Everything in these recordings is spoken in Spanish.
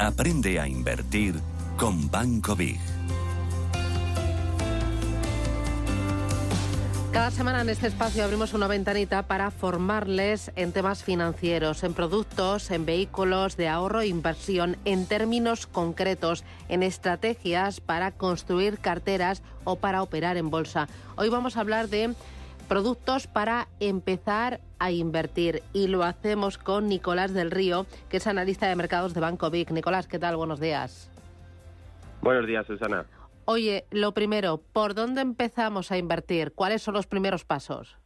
Aprende a invertir con Banco Big. Cada semana en este espacio abrimos una ventanita para formarles en temas financieros, en productos, en vehículos de ahorro e inversión, en términos concretos, en estrategias para construir carteras o para operar en bolsa. Hoy vamos a hablar de productos para empezar a invertir y lo hacemos con Nicolás del Río, que es analista de mercados de Banco Big. Nicolás, ¿qué tal? Buenos días. Buenos días, Susana. Oye, lo primero, ¿por dónde empezamos a invertir? ¿Cuáles son los primeros pasos?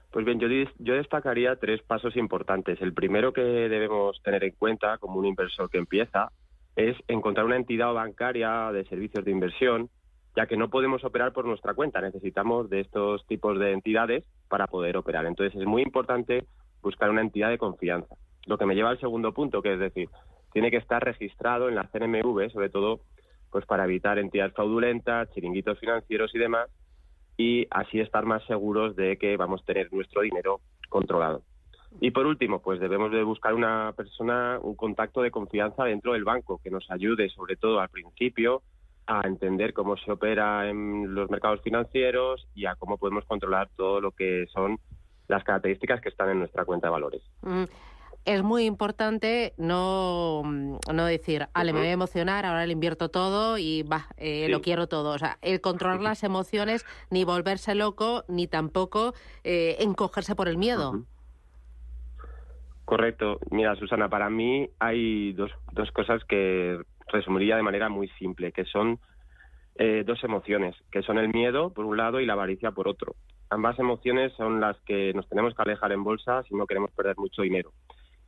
Pues bien, yo destacaría 3 pasos importantes. El primero que debemos tener en cuenta como un inversor que empieza es encontrar una entidad bancaria de servicios de inversión, ya que no podemos operar por nuestra cuenta. Necesitamos de estos tipos de entidades para poder operar. Entonces es muy importante buscar una entidad de confianza. Lo que me lleva al segundo punto, que es decir, tiene que estar registrado en la CNMV, sobre todo pues para evitar entidades fraudulentas, chiringuitos financieros y demás, y así estar más seguros de que vamos a tener nuestro dinero controlado. Y por último, pues debemos de buscar una persona, un contacto de confianza dentro del banco que nos ayude, sobre todo al principio, a entender cómo se opera en los mercados financieros y a cómo podemos controlar todo lo que son las características que están en nuestra cuenta de valores. Es muy importante no decir, me voy a emocionar, ahora le invierto todo y sí, lo quiero todo. O sea, el controlar las emociones, ni volverse loco, ni tampoco encogerse por el miedo. Correcto. Mira, Susana, para mí hay dos cosas que resumiría de manera muy simple, que son 2 emociones, que son el miedo, por un lado, y la avaricia, por otro. Ambas emociones son las que nos tenemos que alejar en bolsa si no queremos perder mucho dinero.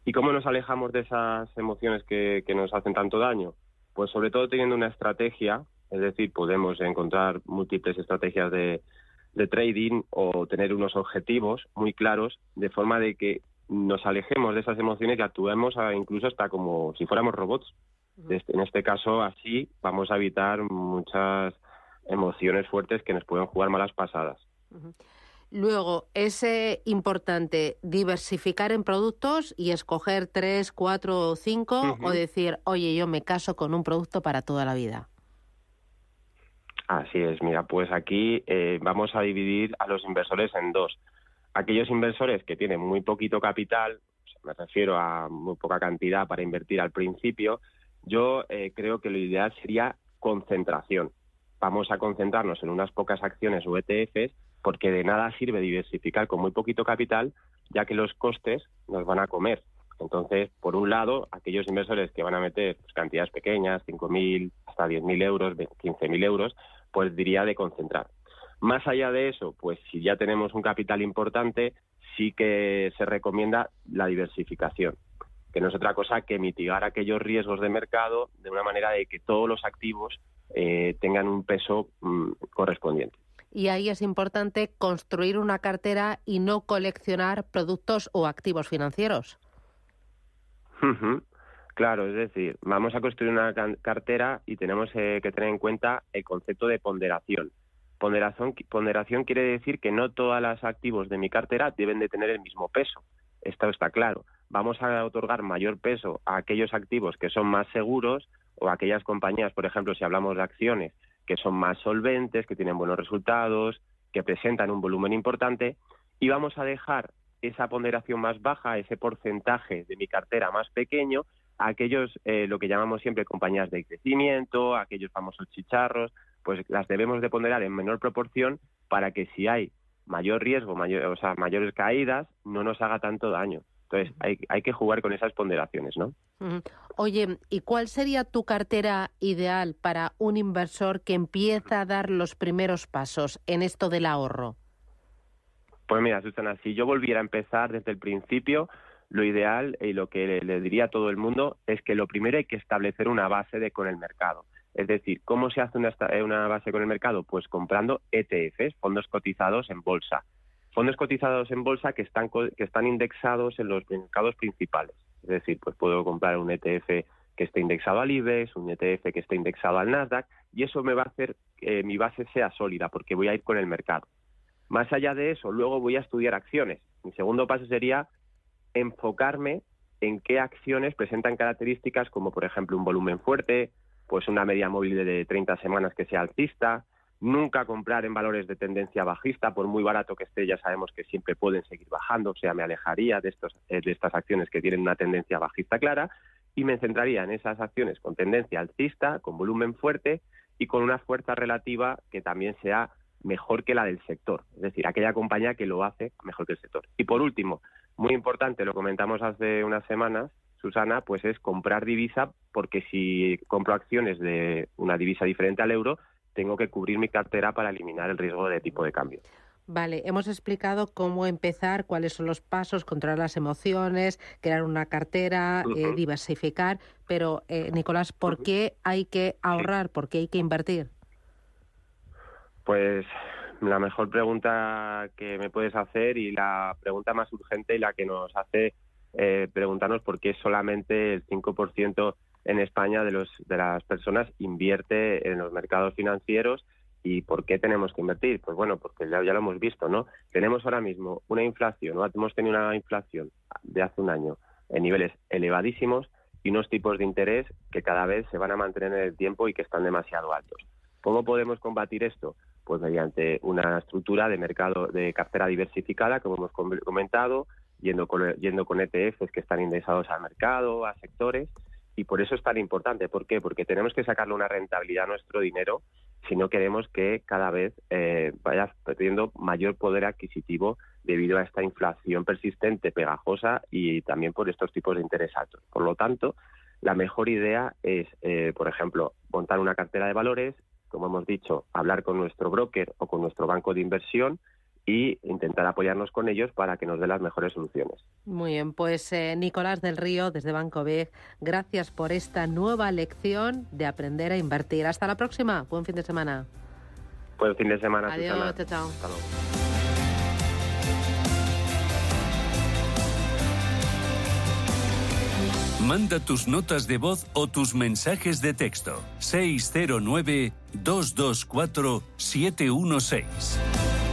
¿Y cómo nos alejamos de esas emociones que nos hacen tanto daño? Pues sobre todo teniendo una estrategia, es decir, podemos encontrar múltiples estrategias de trading o tener unos objetivos muy claros, de forma de que nos alejemos de esas emociones y actuemos incluso hasta como si fuéramos robots. En este caso, así vamos a evitar muchas emociones fuertes que nos pueden jugar malas pasadas. Luego, es importante diversificar en productos y escoger 3, 4 o 5 o decir, oye, yo me caso con un producto para toda la vida. Así es, mira, pues aquí vamos a dividir a los inversores en 2. Aquellos inversores que tienen muy poquito capital, me refiero a muy poca cantidad para invertir al principio, yo creo que lo ideal sería concentración. Vamos a concentrarnos en unas pocas acciones o ETFs, porque de nada sirve diversificar con muy poquito capital, ya que los costes nos van a comer. Entonces, por un lado, aquellos inversores que van a meter cantidades pequeñas, 5.000 hasta 10.000 euros, 15.000 euros, pues diría de concentrar. Más allá de eso, pues si ya tenemos un capital importante, sí que se recomienda la diversificación, que no es otra cosa que mitigar aquellos riesgos de mercado de una manera de que todos los activos tengan un peso correspondiente. Y ahí es importante construir una cartera y no coleccionar productos o activos financieros. Claro, es decir, vamos a construir una cartera y tenemos que tener en cuenta el concepto de ponderación. Ponderación quiere decir que no todos los activos de mi cartera deben de tener el mismo peso. Esto está claro. Vamos a otorgar mayor peso a aquellos activos que son más seguros o a aquellas compañías, por ejemplo, si hablamos de acciones, que son más solventes, que tienen buenos resultados, que presentan un volumen importante, y vamos a dejar esa ponderación más baja, ese porcentaje de mi cartera más pequeño, a aquellos, lo que llamamos siempre compañías de crecimiento, aquellos famosos chicharros, pues las debemos de ponderar en menor proporción para que si hay mayor riesgo, mayores caídas, no nos haga tanto daño. Entonces, hay que jugar con esas ponderaciones, ¿no? Oye, ¿y cuál sería tu cartera ideal para un inversor que empieza a dar los primeros pasos en esto del ahorro? Pues mira, Susana, si yo volviera a empezar desde el principio, lo ideal y lo que le diría a todo el mundo es que lo primero hay que establecer una base con el mercado. Es decir, ¿cómo se hace una base con el mercado? Pues comprando ETFs, fondos cotizados en bolsa. Fondos cotizados en bolsa que están indexados en los mercados principales. Es decir, pues puedo comprar un ETF que esté indexado al IBEX, un ETF que esté indexado al Nasdaq, y eso me va a hacer que mi base sea sólida, porque voy a ir con el mercado. Más allá de eso, luego voy a estudiar acciones. Mi segundo paso sería enfocarme en qué acciones presentan características como, por ejemplo, un volumen fuerte, pues una media móvil de 30 semanas que sea alcista. Nunca comprar en valores de tendencia bajista, por muy barato que esté, ya sabemos que siempre pueden seguir bajando, o sea, me alejaría de estas acciones que tienen una tendencia bajista clara y me centraría en esas acciones con tendencia alcista, con volumen fuerte y con una fuerza relativa que también sea mejor que la del sector, es decir, aquella compañía que lo hace mejor que el sector. Y por último, muy importante, lo comentamos hace unas semanas, Susana, pues es comprar divisa, porque si compro acciones de una divisa diferente al euro, tengo que cubrir mi cartera para eliminar el riesgo de tipo de cambio. Vale, hemos explicado cómo empezar, cuáles son los pasos, controlar las emociones, crear una cartera, diversificar, pero Nicolás, ¿por qué hay que ahorrar? ¿Por qué hay que invertir? Pues la mejor pregunta que me puedes hacer y la pregunta más urgente y la que nos hace preguntarnos por qué solamente el 5% en España de las personas invierte en los mercados financieros y por qué tenemos que invertir. Pues bueno, porque ya lo hemos visto, ¿no? Tenemos ahora mismo una inflación, ¿no? Hemos tenido una inflación de hace un año en niveles elevadísimos y unos tipos de interés que cada vez se van a mantener en el tiempo y que están demasiado altos. ¿Cómo podemos combatir esto? Pues mediante una estructura de mercado de cartera diversificada, como hemos comentado, yendo con ETFs que están indexados al mercado, a sectores, y por eso es tan importante. ¿Por qué? Porque tenemos que sacarle una rentabilidad a nuestro dinero si no queremos que cada vez vaya perdiendo mayor poder adquisitivo debido a esta inflación persistente, pegajosa y también por estos tipos de interés altos. Por lo tanto, la mejor idea es, por ejemplo, montar una cartera de valores, como hemos dicho, hablar con nuestro broker o con nuestro banco de inversión y intentar apoyarnos con ellos para que nos den las mejores soluciones. Muy bien, pues Nicolás del Río, desde Banco BEG, gracias por esta nueva lección de aprender a invertir. Hasta la próxima. Buen fin de semana. Buen fin de semana, Adiós, Susana. chao. Hasta luego. Manda tus notas de voz o tus mensajes de texto. 609-224-716.